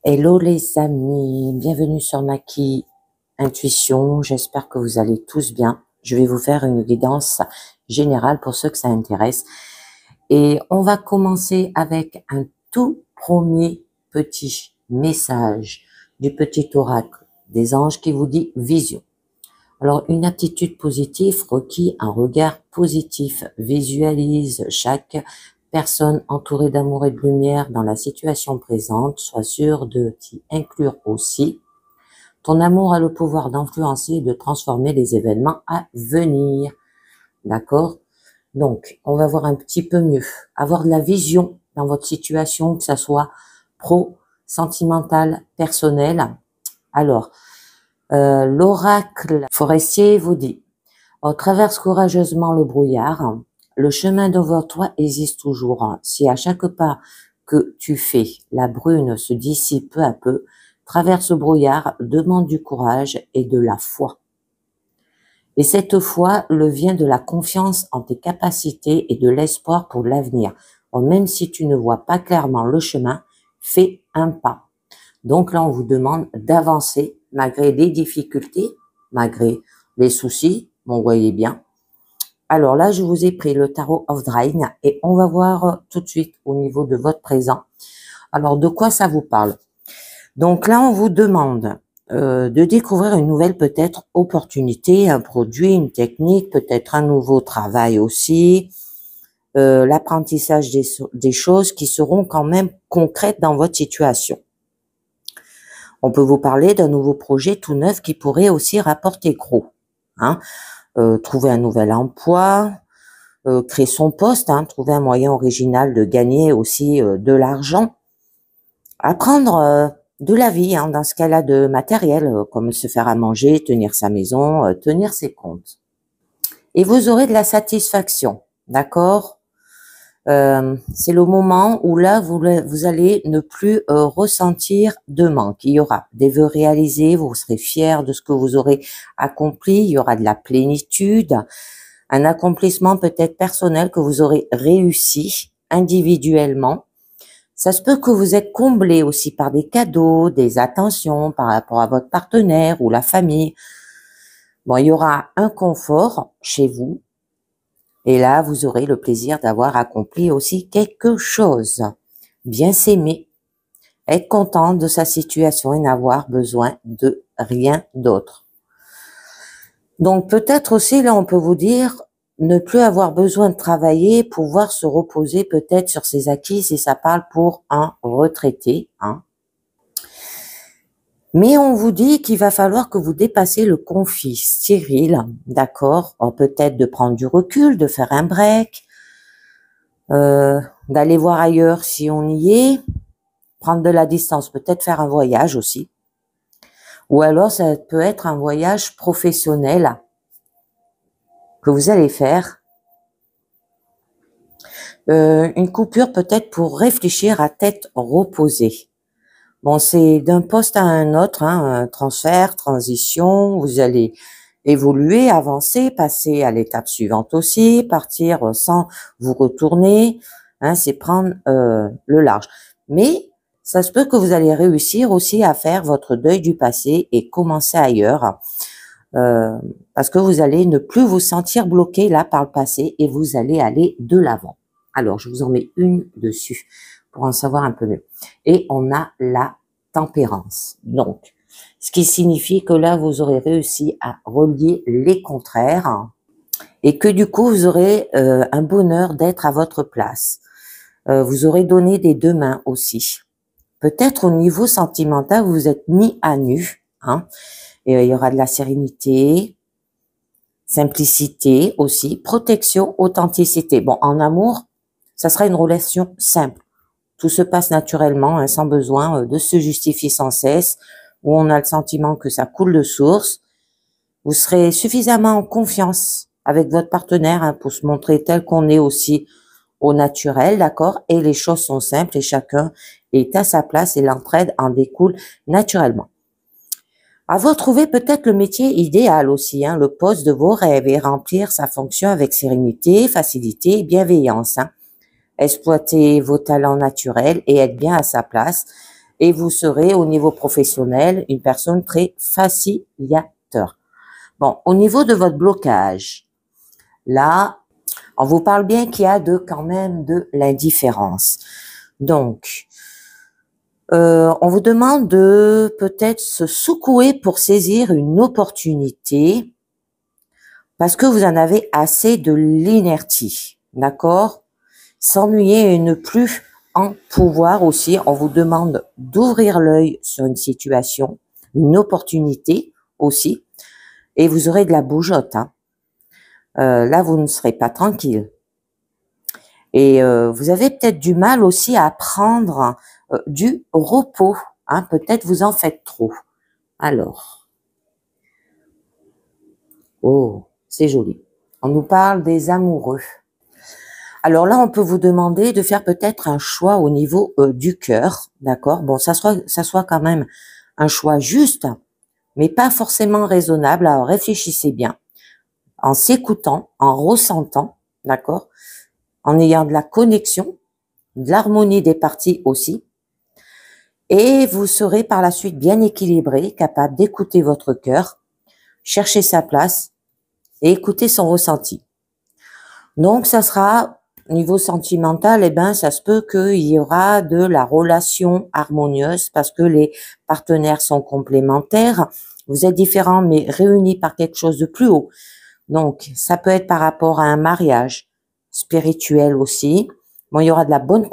Hello les amis, bienvenue sur Maki Intuition, j'espère que vous allez tous bien. Je vais vous faire une guidance générale pour ceux que ça intéresse. Et on va commencer avec un tout premier petit message du petit oracle des anges qui vous dit vision. Alors, une attitude positive requiert un regard positif. Visualise chaque personne entourée d'amour et de lumière dans la situation présente. Sois sûr de t'y inclure aussi. Ton amour a le pouvoir d'influencer et de transformer les événements à venir. D'accord? Donc, on va voir un petit peu mieux. Avoir de la vision dans votre situation, que ça soit pro, sentimental, personnel. Alors, l'oracle forestier vous dit: on traverse courageusement le brouillard, le chemin devant toi existe toujours. Si à chaque pas que tu fais, la brune se dissipe peu à peu, traverse le brouillard, demande du courage et de la foi. Et cette foi le vient de la confiance en tes capacités et de l'espoir pour l'avenir. Même si tu ne vois pas clairement le chemin, fais un pas. Donc là, on vous demande d'avancer malgré les difficultés, malgré les soucis, vous voyez bien. Alors là, je vous ai pris le Tarot of Drain et on va voir tout de suite au niveau de votre présent. Alors, de quoi ça vous parle? Donc là, on vous demande de découvrir une nouvelle peut-être opportunité, un produit, une technique, peut-être un nouveau travail aussi, l'apprentissage des choses qui seront quand même concrètes dans votre situation. On peut vous parler d'un nouveau projet tout neuf qui pourrait aussi rapporter gros. Hein. Trouver un nouvel emploi, créer son poste, hein, trouver un moyen original de gagner aussi de l'argent. Apprendre de la vie, hein, dans ce cas-là de matériel, comme se faire à manger, tenir sa maison, tenir ses comptes. Et vous aurez de la satisfaction, d'accord? C'est le moment où là, vous allez ne plus ressentir de manque. Il y aura des vœux réalisés, vous serez fiers de ce que vous aurez accompli, il y aura de la plénitude, un accomplissement peut-être personnel que vous aurez réussi individuellement. Ça se peut que vous êtes comblé aussi par des cadeaux, des attentions par rapport à votre partenaire ou la famille. Bon, il y aura un confort chez vous. Et là, vous aurez le plaisir d'avoir accompli aussi quelque chose. Bien s'aimer, être content de sa situation et n'avoir besoin de rien d'autre. Donc peut-être aussi, là, on peut vous dire, ne plus avoir besoin de travailler, pouvoir se reposer peut-être sur ses acquis, si ça parle pour un retraité. Hein. Mais on vous dit qu'il va falloir que vous dépassez le conflit stérile, d'accord? Peut-être de prendre du recul, de faire un break, d'aller voir ailleurs si on y est, prendre de la distance, peut-être faire un voyage aussi. Ou alors ça peut être un voyage professionnel que vous allez faire. Une coupure peut-être pour réfléchir à tête reposée. Bon, c'est d'un poste à un autre, hein, un transfert, transition, vous allez évoluer, avancer, passer à l'étape suivante aussi, partir sans vous retourner, hein, c'est prendre le large. Mais ça se peut que vous allez réussir aussi à faire votre deuil du passé et commencer ailleurs, parce que vous allez ne plus vous sentir bloqué là par le passé et vous allez aller de l'avant. Alors, je vous en mets une dessus pour en savoir un peu mieux. Et on a la tempérance. Donc, ce qui signifie que là, vous aurez réussi à relier les contraires et que du coup, vous aurez un bonheur d'être à votre place. Vous aurez donné des deux mains aussi. Peut-être au niveau sentimental, vous êtes mis à nu. Hein, et il y aura de la sérénité, simplicité aussi, protection, authenticité. Bon, en amour, ça sera une relation simple. Tout se passe naturellement, hein, sans besoin de se justifier sans cesse, où on a le sentiment que ça coule de source. Vous serez suffisamment en confiance avec votre partenaire, hein, pour se montrer tel qu'on est aussi au naturel, d'accord? Et les choses sont simples et chacun est à sa place et l'entraide en découle naturellement. À vous trouver peut-être le métier idéal aussi, hein, le poste de vos rêves et remplir sa fonction avec sérénité, facilité et bienveillance. Hein. Exploiter vos talents naturels et être bien à sa place et vous serez au niveau professionnel une personne très facilitateur. Bon, au niveau de votre blocage, là, on vous parle bien qu'il y a quand même de l'indifférence. Donc, on vous demande de peut-être se secouer pour saisir une opportunité parce que vous en avez assez de l'inertie, d'accord? S'ennuyer et ne plus en pouvoir aussi. On vous demande d'ouvrir l'œil sur une situation, une opportunité aussi, et vous aurez de la bougeotte, hein. Là, vous ne serez pas tranquille. Et vous avez peut-être du mal aussi à prendre du repos, hein. Peut-être vous en faites trop. Alors, oh, c'est joli. On nous parle des amoureux. Alors là, on peut vous demander de faire peut-être un choix au niveau du cœur, d'accord? Bon, ça soit quand même un choix juste, mais pas forcément raisonnable. Alors réfléchissez bien, en s'écoutant, en ressentant, d'accord? En ayant de la connexion, de l'harmonie des parties aussi. Et vous serez par la suite bien équilibré, capable d'écouter votre cœur, chercher sa place et écouter son ressenti. Donc, ça sera, niveau sentimental, eh ben, ça se peut qu'il y aura de la relation harmonieuse parce que les partenaires sont complémentaires. Vous êtes différents, mais réunis par quelque chose de plus haut. Donc, ça peut être par rapport à un mariage spirituel aussi. Bon, il y aura de la bonne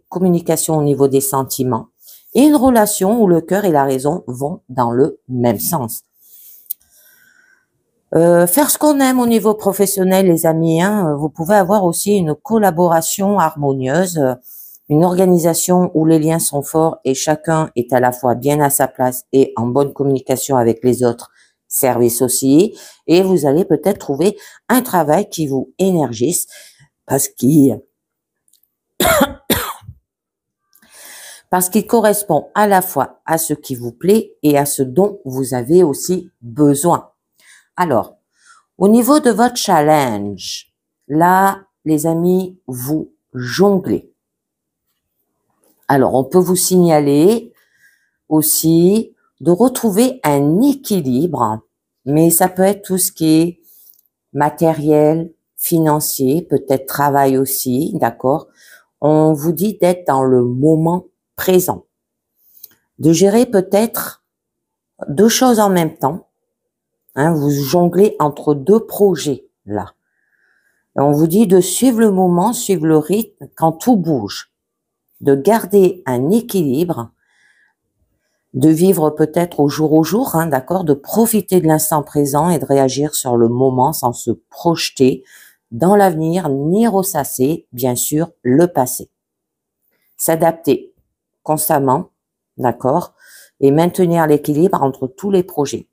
communication au niveau des sentiments et une relation où le cœur et la raison vont dans le même sens. Faire ce qu'on aime au niveau professionnel, les amis, hein, vous pouvez avoir aussi une collaboration harmonieuse, une organisation où les liens sont forts et chacun est à la fois bien à sa place et en bonne communication avec les autres services aussi. Et vous allez peut-être trouver un travail qui vous énergise parce qu'il correspond à la fois à ce qui vous plaît et à ce dont vous avez aussi besoin. Alors, au niveau de votre challenge, là, les amis, vous jonglez. Alors, on peut vous signaler aussi de retrouver un équilibre, mais ça peut être tout ce qui est matériel, financier, peut-être travail aussi, d'accord? On vous dit d'être dans le moment présent, de gérer peut-être 2 choses en même temps, hein, vous jonglez entre 2 projets, là. Et on vous dit de suivre le moment, suivre le rythme quand tout bouge, de garder un équilibre, de vivre peut-être au jour, hein, d'accord, de profiter de l'instant présent et de réagir sur le moment sans se projeter dans l'avenir ni ressasser, bien sûr, le passé. S'adapter constamment, d'accord, et maintenir l'équilibre entre tous les projets.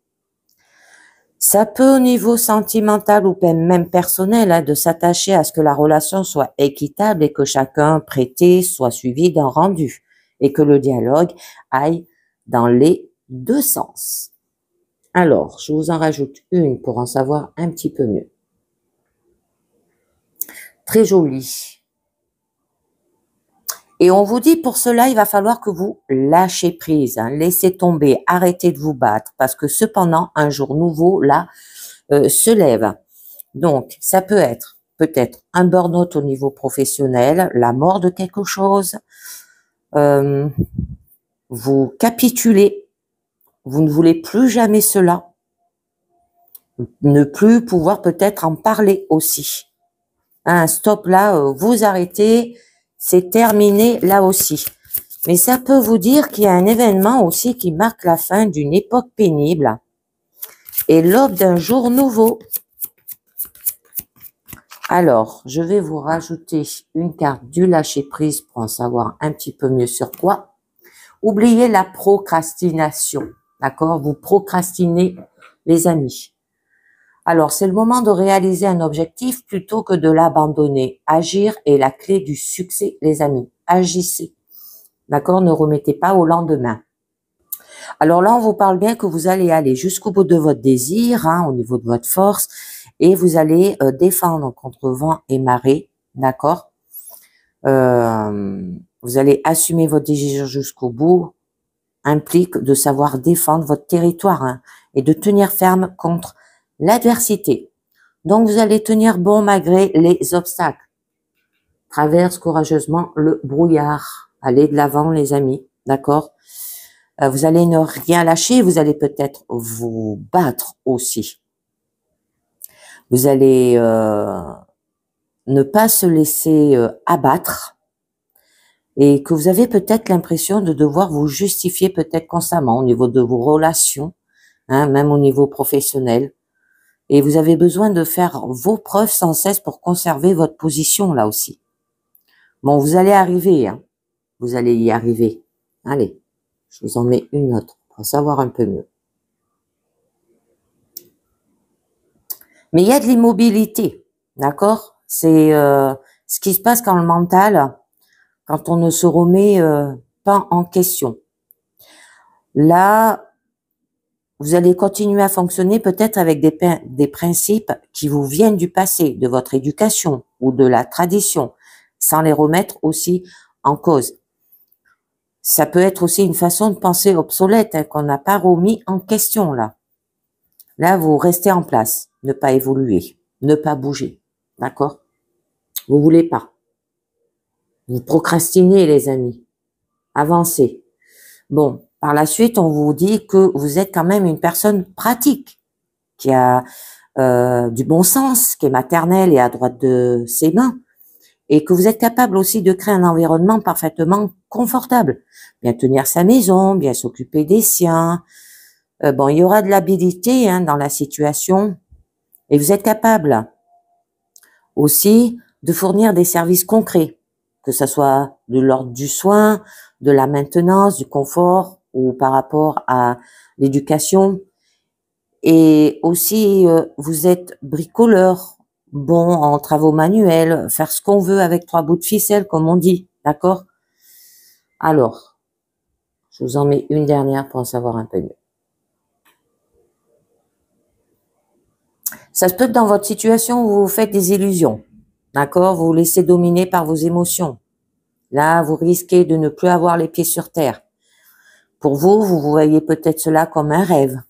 Ça peut au niveau sentimental ou même personnel, hein, de s'attacher à ce que la relation soit équitable et que chacun prêté soit suivi d'un rendu et que le dialogue aille dans les 2 sens. Alors, je vous en rajoute une pour en savoir un petit peu mieux. Très jolie. Et on vous dit pour cela, il va falloir que vous lâchez prise, hein, laissez tomber, arrêtez de vous battre parce que cependant, un jour nouveau, là, se lève. Donc, ça peut être peut-être un burn-out au niveau professionnel, la mort de quelque chose, vous capitulez, vous ne voulez plus jamais cela, ne plus pouvoir peut-être en parler aussi. Un stop là, vous arrêtez, c'est terminé là aussi. Mais ça peut vous dire qu'il y a un événement aussi qui marque la fin d'une époque pénible et l'aube d'un jour nouveau. Alors, je vais vous rajouter une carte du lâcher-prise pour en savoir un petit peu mieux sur quoi. Oubliez la procrastination, d'accord? Vous procrastinez, les amis. Alors, c'est le moment de réaliser un objectif plutôt que de l'abandonner. Agir est la clé du succès, les amis. Agissez, d'accord? Ne remettez pas au lendemain. Alors là, on vous parle bien que vous allez aller jusqu'au bout de votre désir, hein, au niveau de votre force, et vous allez défendre contre vent et marée, d'accord? Vous allez assumer votre désir jusqu'au bout, implique de savoir défendre votre territoire hein, et de tenir ferme contre l'adversité. Donc, vous allez tenir bon malgré les obstacles. Traverse courageusement le brouillard. Allez de l'avant, les amis, d'accord? Vous allez ne rien lâcher, vous allez peut-être vous battre aussi. Vous allez ne pas se laisser abattre et que vous avez peut-être l'impression de devoir vous justifier peut-être constamment au niveau de vos relations, hein, même au niveau professionnel. Et vous avez besoin de faire vos preuves sans cesse pour conserver votre position là aussi. Bon, vous allez arriver, hein. Vous allez y arriver. Allez, je vous en mets une autre pour savoir un peu mieux. Mais il y a de l'immobilité, d'accord? C'est ce qui se passe quand le mental, quand on ne se remet pas en question. Là, vous allez continuer à fonctionner peut-être avec des principes qui vous viennent du passé, de votre éducation ou de la tradition, sans les remettre aussi en cause. Ça peut être aussi une façon de penser obsolète, hein, qu'on n'a pas remis en question là. Là, vous restez en place, ne pas évoluer, ne pas bouger, d'accord? Vous voulez pas. Vous procrastinez, les amis. Avancez. Bon, par la suite, on vous dit que vous êtes quand même une personne pratique, qui a du bon sens, qui est maternelle et à droite de ses mains, et que vous êtes capable aussi de créer un environnement parfaitement confortable. Bien tenir sa maison, bien s'occuper des siens. Bon, il y aura de l'habilité hein, dans la situation, et vous êtes capable aussi de fournir des services concrets, que ce soit de l'ordre du soin, de la maintenance, du confort ou par rapport à l'éducation. Et aussi, vous êtes bricoleur, bon en travaux manuels, faire ce qu'on veut avec 3 bouts de ficelle, comme on dit, d'accord? Alors, je vous en mets une dernière pour en savoir un peu mieux. Ça se peut que dans votre situation, vous vous faites des illusions, d'accord? Vous vous laissez dominer par vos émotions. Là, vous risquez de ne plus avoir les pieds sur terre. Pour vous, vous voyez peut-être cela comme un rêve,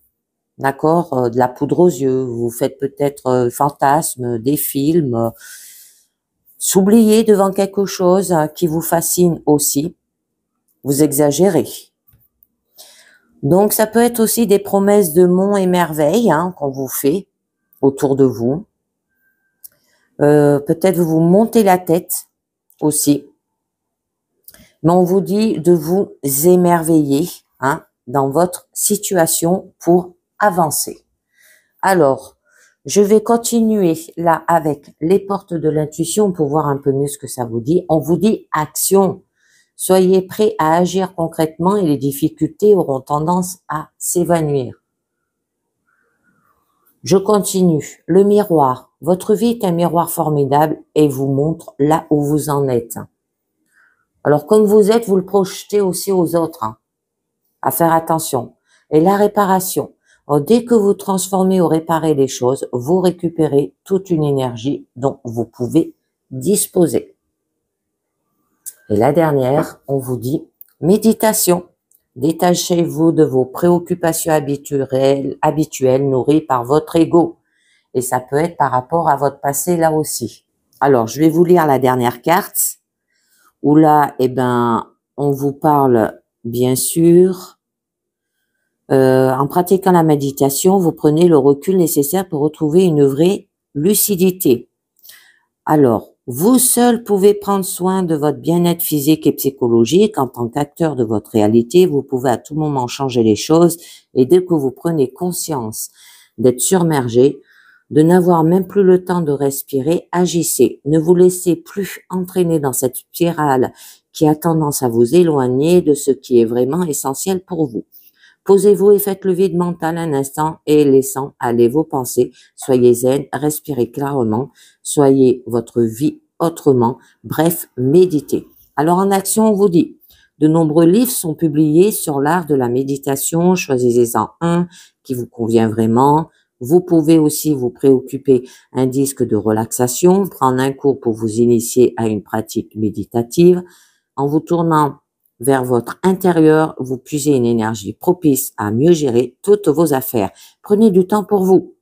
d'accord? De la poudre aux yeux. Vous faites peut-être fantasmes, des films. S'oublier devant quelque chose qui vous fascine aussi. Vous exagérez. Donc, ça peut être aussi des promesses de monts et merveilles hein, qu'on vous fait autour de vous. Peut-être vous montez la tête aussi. Mais on vous dit de vous émerveiller hein, dans votre situation pour avancer. Alors, je vais continuer là avec les portes de l'intuition pour voir un peu mieux ce que ça vous dit. On vous dit action. Soyez prêts à agir concrètement et les difficultés auront tendance à s'évanouir. Je continue. Le miroir. Votre vie est un miroir formidable et vous montre là où vous en êtes. Alors, comme vous êtes, vous le projetez aussi aux autres. Hein, à faire attention. Et la réparation. Alors, dès que vous transformez ou réparez les choses, vous récupérez toute une énergie dont vous pouvez disposer. Et la dernière, on vous dit méditation. Détachez-vous de vos préoccupations habituelles nourries par votre ego. Et ça peut être par rapport à votre passé là aussi. Alors, je vais vous lire la dernière carte. Où là, eh ben, on vous parle, bien sûr, en pratiquant la méditation, vous prenez le recul nécessaire pour retrouver une vraie lucidité. Alors, vous seul pouvez prendre soin de votre bien-être physique et psychologique. En tant qu'acteur de votre réalité, vous pouvez à tout moment changer les choses et dès que vous prenez conscience d'être submergé, de n'avoir même plus le temps de respirer, agissez. Ne vous laissez plus entraîner dans cette spirale qui a tendance à vous éloigner de ce qui est vraiment essentiel pour vous. Posez-vous et faites le vide mental un instant et laissant aller vos pensées. Soyez zen, respirez clairement, soyez votre vie autrement. Bref, méditez. Alors en action, on vous dit, de nombreux livres sont publiés sur l'art de la méditation. Choisissez-en un qui vous convient vraiment. Vous pouvez aussi vous préoccuper un disque de relaxation, prendre un cours pour vous initier à une pratique méditative. En vous tournant vers votre intérieur, vous puisez une énergie propice à mieux gérer toutes vos affaires. Prenez du temps pour vous.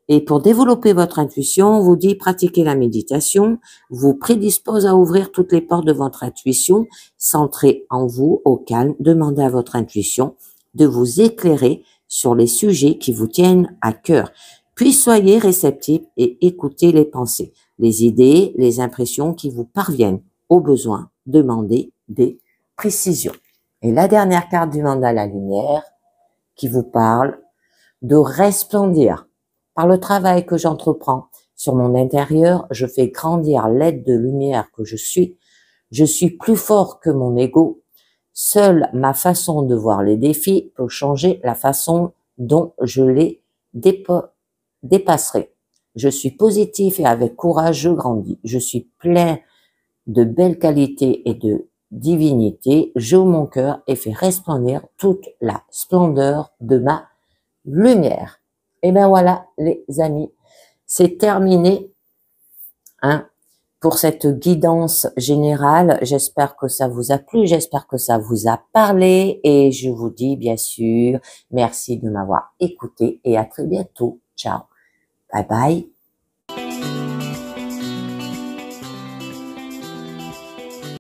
Et pour développer votre intuition, on vous dit pratiquer la méditation, vous prédispose à ouvrir toutes les portes de votre intuition, centrez en vous, au calme, demandez à votre intuition de vous éclairer sur les sujets qui vous tiennent à cœur. Puis soyez réceptifs et écoutez les pensées, les idées, les impressions qui vous parviennent. Au besoin, demandez des précisions. Et la dernière carte du mandat, la lumière, qui vous parle de resplendir. Par le travail que j'entreprends sur mon intérieur, je fais grandir l'aide de lumière que je suis. Je suis plus fort que mon ego. Seule ma façon de voir les défis peut changer la façon dont je les dépasserai. Je suis positif et avec courage je grandis. Je suis plein de belles qualités et de divinité. J'ouvre mon cœur et fais resplendir toute la splendeur de ma lumière. Et ben voilà, les amis, c'est terminé hein, pour cette guidance générale. J'espère que ça vous a plu, j'espère que ça vous a parlé et je vous dis bien sûr merci de m'avoir écouté et à très bientôt. Ciao, bye bye.